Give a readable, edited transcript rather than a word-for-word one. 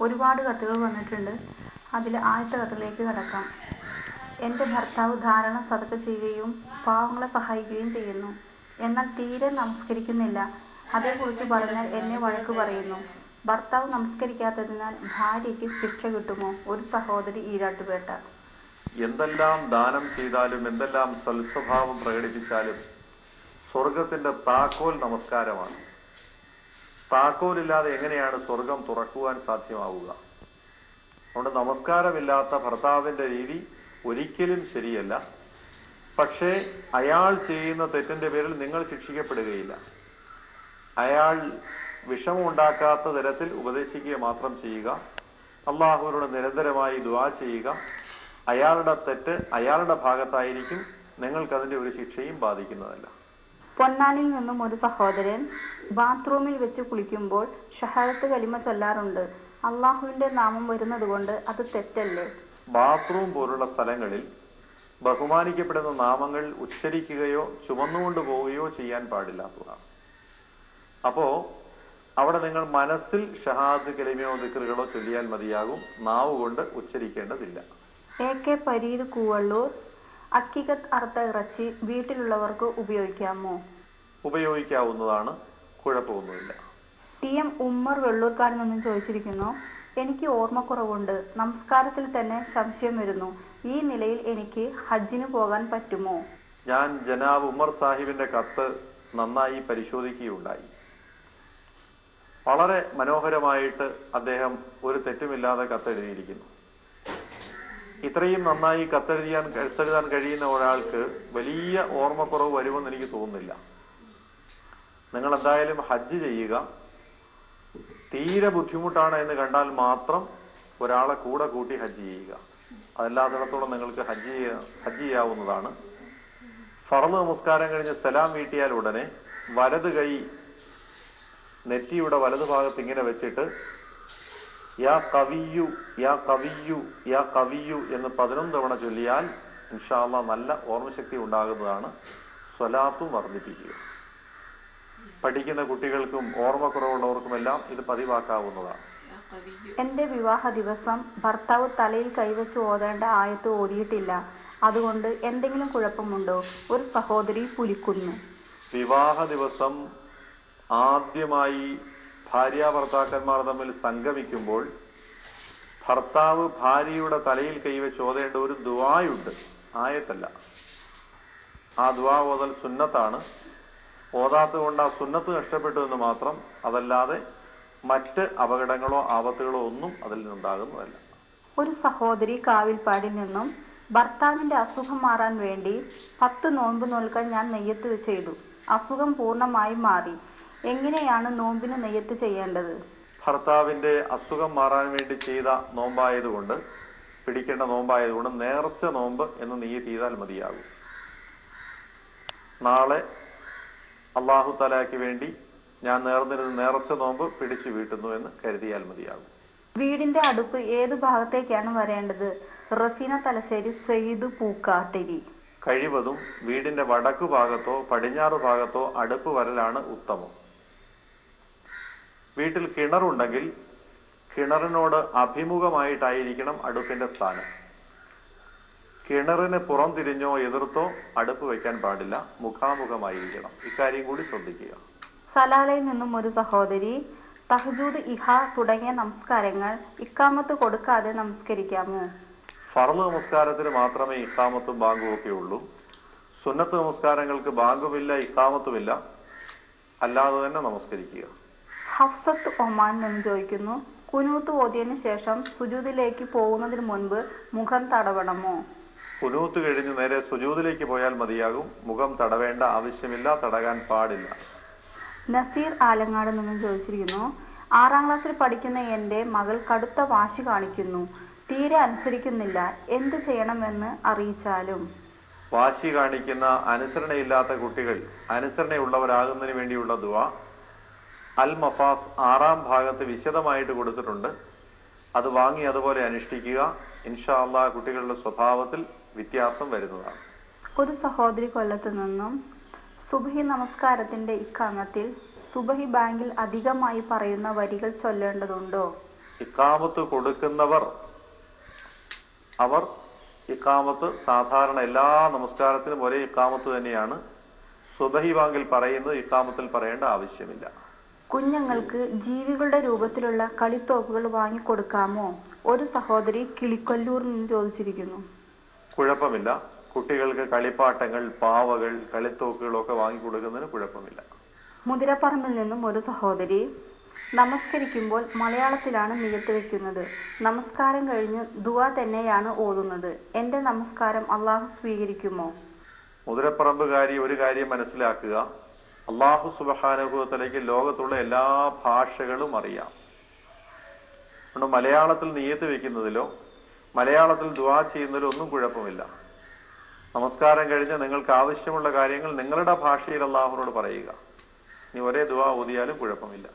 ഒരുപാട് കത്തുകൾ വന്നിട്ടുണ്ട്. അതിൽ ആദ്യത്തെ കത്തിലേക്ക് കടക്കാം. എൻ്റെ ഭർത്താവ് ധാരാളം സദഖ ചെയ്യുകയും പാവങ്ങളെ സഹായിക്കുകയും ചെയ്യുന്നു. എന്നാൽ തീരെ നമസ്കരിക്കുന്നില്ല. അതേക്കുറിച്ച് പറഞ്ഞാൽ എന്നെ വഴക്ക് പറയുന്നു. ഭർത്താവ് നമസ്കരിക്കാത്തതിനാൽ ഭാര്യയ്ക്ക് ശിക്ഷ കിട്ടുമോ? ഒരു സഹോദരി ഈരാട്ടുപേട്ട. എന്തെല്ലാം ദാനം ചെയ്താലും എന്തെല്ലാം സൽസ്വഭാവം പ്രകടിപ്പിച്ചാലും സ്വർഗത്തിന്റെ താക്കോൽ നമസ്കാരമാണ്. താക്കോലില്ലാതെ എങ്ങനെയാണ് സ്വർഗം തുറക്കുവാൻ സാധ്യമാവുക? അതുകൊണ്ട് നമസ്കാരമില്ലാത്ത ഭർത്താവിന്റെ രീതി ഒരിക്കലും ശരിയല്ല. പക്ഷേ അയാൾ ചെയ്യുന്ന തെറ്റിന്റെ പേരിൽ നിങ്ങൾ ശിക്ഷിക്കപ്പെടുകയില്ല. അയാൾ വിഷമമുണ്ടാക്കാത്ത തരത്തിൽ ഉപദേശിക്കുക മാത്രം ചെയ്യുക. അള്ളാഹുവിനോട് നിരന്തരമായി ദുആ ചെയ്യുക. അയാളുടെ തെറ്റ് അയാളുടെ ഭാഗത്തായിരിക്കും. നിങ്ങൾക്കതിന്റെ ഒരു ശിക്ഷയും ബാധിക്കുന്നതല്ല. പൊന്നാനിൽ നിന്നും ഒരു സഹോദരൻ, ബാത്റൂമിൽ വെച്ച് കുളിക്കുമ്പോൾ ഷഹാദത്ത് കലിമ ചൊല്ലാറുണ്ട്. അള്ളാഹുവിന്റെ നാമം വരുന്നത് കൊണ്ട് അത് തെറ്റല്ലേ? ബാത്റൂം പോലുള്ള സ്ഥലങ്ങളിൽ ബഹുമാനിക്കപ്പെടുന്ന നാമങ്ങൾ ഉച്ചരിക്കുകയോ ചുമന്നുകൊണ്ട് പോവുകയോ ചെയ്യാൻ പാടില്ലാത്തതാണ്. അപ്പോ അവിടെ നിങ്ങൾ മനസ്സിൽ ഷഹാദത്ത് കലിമയോ ദിക്റുകളോ ചൊല്ലിയാൽ മതിയാകും. നാവ് കൊണ്ട് ഉച്ചരിക്കേണ്ടതില്ല. AK പരീദ് കൂവള്ളൂർ, അക്കികത്ത് അറുത്ത ഇറച്ചി വീട്ടിലുള്ളവർക്ക് ഉപയോഗിക്കാമോ? ഉപയോഗിക്കാവുന്നതാണ്, കുഴപ്പമൊന്നുമില്ല. TM ഉമ്മർ വെള്ളൂർക്കാരിൽ നിന്നും ചോദിച്ചിരിക്കുന്നു, എനിക്ക് ഓർമ്മക്കുറവുണ്ട്. നമസ്കാരത്തിൽ തന്നെ സംശയം വരുന്നു. ഈ നിലയിൽ എനിക്ക് ഹജ്ജിന് പോകാൻ പറ്റുമോ? ഞാൻ ജനാബ് ഉമർ സാഹിബിന്റെ കത്ത് നന്നായി പരിശോധിക്കുകയുണ്ടായി. വളരെ മനോഹരമായിട്ട് അദ്ദേഹം ഒരു തെറ്റുമില്ലാതെ കത്തെഴുതിയിരിക്കുന്നു. ഇത്രയും നന്നായി കത്തെഴുതാൻ കഴിയുന്ന ഒരാൾക്ക് വലിയ ഓർമ്മക്കുറവ് വരുമെന്ന് എനിക്ക് തോന്നുന്നില്ല. നിങ്ങൾ എന്തായാലും ഹജ്ജ് ചെയ്യുക. തീരെ ബുദ്ധിമുട്ടാണ് എന്ന് കണ്ടാൽ മാത്രം ഒരാളെ കൂടെ കൂട്ടി ഹജ്ജ് ചെയ്യുക. അതല്ലാത്തിടത്തോളം നിങ്ങൾക്ക് ഹജ്ജ് ചെയ്യാവുന്നതാണ്. ഫർള് നമസ്കാരം കഴിഞ്ഞ് സലാം വീട്ടിയാൽ ഉടനെ വലത് കൈ നെറ്റിയുടെ വലതു ഭാഗത്ത് ഇങ്ങനെ വെച്ചിട്ട് യാ കവിയു യാ കവിയു യാ കവിയു എന്ന് 11 തവണ ചൊല്ലിയാൽ ഇൻഷാ അല്ലാഹ് നല്ല ഓർമ്മശക്തി ഉണ്ടാകുന്നതാണ്. സ്വലാത്തും വർദ്ധിപ്പിക്കുക. പഠിക്കുന്ന കുട്ടികൾക്കും ഓർമ്മക്കുറവുള്ളവർക്കുമെല്ലാം ഇത് പതിവാക്കാവുന്നതാണ്. എന്റെ വിവാഹ ദിവസം ഭർത്താവ് തലയിൽ കൈവച്ച് ഓതേണ്ട ആയത്ത് ഓതിയിട്ടില്ല. അതുകൊണ്ട് എന്തെങ്കിലും കുഴപ്പമുണ്ടോ? ഒരു സഹോദരി പുലിക്കുന്നു. വിവാഹ ദിവസം ആദ്യമായി ഭാര്യ ഭർത്താക്കന്മാർ തമ്മിൽ സംഗമിക്കുമ്പോൾ ഭർത്താവ് ഭാര്യയുടെ തലയിൽ കൈവച്ച് ഓതേണ്ട ഒരു ദുആയുണ്ട്, ആയത്തല്ല. ആ ദുആ ഓതൽ സുന്നത്താണ്. ഓതാത്തത് കൊണ്ട് ആ സുന്നത്ത് നഷ്ടപ്പെട്ടു എന്ന് മാത്രം. അതല്ലാതെ മറ്റ് അപകടങ്ങളോ ആപത്തുകളോ ഒന്നും അതിൽ നിന്നുണ്ടാകുന്നതല്ല. ഒരു സഹോദരി കാവിൽപ്പാടിൽ നിന്നും, ഭർത്താവിന്റെ അസുഖം മാറാൻ വേണ്ടി 10 നോമ്പ് നോൽക്കാൻ ഞാൻ നെയ്യത്ത് ചെയ്തു. അസുഖം പൂർണ്ണമായി മാറി. എങ്ങനെയാണ് നോമ്പിന് നെയ്യത്ത് ചെയ്യേണ്ടത്? ഭർത്താവിന്റെ അസുഖം മാറാൻ വേണ്ടി ചെയ്ത നോമ്പായതുകൊണ്ട്, പിടിക്കേണ്ട നോമ്പായതുകൊണ്ട് നേർച്ച നോമ്പ് എന്ന് നിയ്യത്ത് ചെയ്താൽ മതിയാകും. നാളെ അല്ലാഹു തആലയ്ക്ക് വേണ്ടി ഞാൻ നേർന്നിരുന്ന നേർച്ച നോമ്പ് പിടിച്ചു വീട്ടുന്നു എന്ന് കരുതിയാൽ മതിയാകും. വീടിന്റെ അടുപ്പ് ഏത് ഭാഗത്തേക്കാണ് വരേണ്ടത്? റസീന തലശ്ശേരി, സയ്യിദ് പൂക്കാട്ടിരി. കഴിവതും വീടിന്റെ വടക്കു ഭാഗത്തോ പടിഞ്ഞാറ് ഭാഗത്തോ അടുപ്പ് വരലാണ് ഉത്തമം. വീട്ടിൽ കിണറുണ്ടെങ്കിൽ കിണറിനോട് അഭിമുഖമായിട്ടായിരിക്കണം അടുപ്പിന്റെ സ്ഥാനം. കിണറിന് പുറം തിരിഞ്ഞോ എതിർത്തോ അടുപ്പ് വെക്കാൻ പാടില്ല, മുഖാമുഖമായിരിക്കണം. ഇക്കാര്യം കൂടി ശ്രദ്ധിക്കുക. സലാലയിൽ നിന്നും ഒരു സഹോദരി, തഹജൂദ്, ഇഹ തുടങ്ങിയ നമസ്കാരങ്ങൾ ഇഖാമത്ത് കൊടുക്കാതെ നമസ്കരിക്കാമോ? ഫർള് നമസ്കാരത്തിന് മാത്രമേ ഇഖാമത്തും ബാങ്കും ഒക്കെ ഉള്ളൂ. സുന്നത്ത് നമസ്കാരങ്ങൾക്ക് ബാങ്കുമില്ല, ഇഖാമത്തുമില്ല. അല്ലാതെ തന്നെ നമസ്കരിക്കുക. ഹഫ്സത്ത് ഒമാൻ നിന്ന് ചോദിക്കുന്നു, കുനൂത്ത് ഓതിയതിനു ശേഷം സുജൂദിലേക്ക് പോകുന്നതിന് മുൻപ് മുഖം തടവണമോ? കുനൂത്ത് കഴിഞ്ഞ് നേരെ സുജൂദിലേക്ക് പോയാൽ മതിയാകും. മുഖം തടവേണ്ട ആവശ്യമില്ല, തടകാൻ പാടില്ല. നസീർ ആലങ്ങാട് നിന്നും ചോദിച്ചിരിക്കുന്നു, 6ാം ക്ലാസ്സിൽ പഠിക്കുന്ന എൻ്റെ മകൾ കടുത്ത വാശി കാണിക്കുന്നു. തീരെ അനുസരിക്കുന്നില്ല. എന്ത് ചെയ്യണമെന്ന് അറിയിച്ചാലും. വാശി കാണിക്കുന്ന അനുസരണയില്ലാത്ത കുട്ടികൾ അനുസരണയുള്ളവരാകുന്നതിന് വേണ്ടിയുള്ള ദുആ അൽ മഫാസ് 6ാം ഭാഗത്ത് വിശദമായിട്ട് കൊടുത്തിട്ടുണ്ട്. അത് വാങ്ങി അതുപോലെ അനുഷ്ഠിക്കുക. ഇൻഷാ അല്ലാഹ് കുട്ടികളുടെ സ്വഭാവത്തിൽ വ്യത്യാസം വരുന്നതാണ്. ഒരു സഹോദരി കൊല്ലത്ത് നിന്നും, സുബ്ഹി നമസ്കാരത്തിന്റെ ഇഖാമത്തിൽ സുബ്ഹി ബാങ്കിൽ അധികമായി പറയുന്ന വരികൾ ചൊല്ലേണ്ടതുണ്ടോ? ഇഖാമത്ത് കൊടുക്കുന്നവർ അവർ ഇഖാമത്ത് സാധാരണ എല്ലാ നമസ്കാരത്തിനും ഒരേ ഇഖാമത്ത് തന്നെയാണ്. സുബഹി ബാങ്കിൽ പറയുന്നത് ഇഖാമത്തിൽ പറയേണ്ട ആവശ്യമില്ല. കുഞ്ഞുങ്ങൾക്ക് ജീവികളുടെ രൂപത്തിലുള്ള കളിത്തോക്കുകൾ വാങ്ങിക്കൊടുക്കാമോ? ഒരു സഹോദരി കിളിക്കൊല്ലൂരിൽ നിന്ന് ചോദിച്ചിരിക്കുന്നു. കുഴപ്പമില്ല. കുട്ടികൾക്ക് കളിപ്പാട്ടങ്ങൾ, പാവകൾ, കളിത്തോക്കുകളൊക്കെ വാങ്ങിക്കൊടുക്കുന്നതിന് കുഴപ്പമില്ല. മുതിരപ്പറമ്പിൽ നിന്നും ഒരു സഹോദരി, നമസ്കരിക്കുമ്പോൾ മലയാളത്തിലാണ് നിയ്യത്ത് വെക്കുന്നത്. നമസ്കാരം കഴിഞ്ഞ് ദുആ തന്നെയാണ് ഓതുന്നത്. എന്റെ നമസ്കാരം അള്ളാഹു സ്വീകരിക്കുമോ? മുതിരപ്പറമ്പുകാരി ഒരു കാര്യം മനസ്സിലാക്കുക. അള്ളാഹു സുബ്ഹാനഹു വ തആലയ്ക്ക് ലോകത്തുള്ള എല്ലാ ഭാഷകളും അറിയാം. അതുകൊണ്ട് മലയാളത്തിൽ നിയ്യത്ത് വെക്കുന്നതിലോ മലയാളത്തിൽ ദുആ ചെയ്യുന്നതിലോ ഒന്നും കുഴപ്പമില്ല. നമസ്കാരം കഴിഞ്ഞ് നിങ്ങൾക്ക് ആവശ്യമുള്ള കാര്യങ്ങൾ നിങ്ങളുടെ ഭാഷയിൽ അള്ളാഹുവിനോട് പറയുക. ഇനി ഒരേ ദുആ ഓതിയാലും കുഴപ്പമില്ല.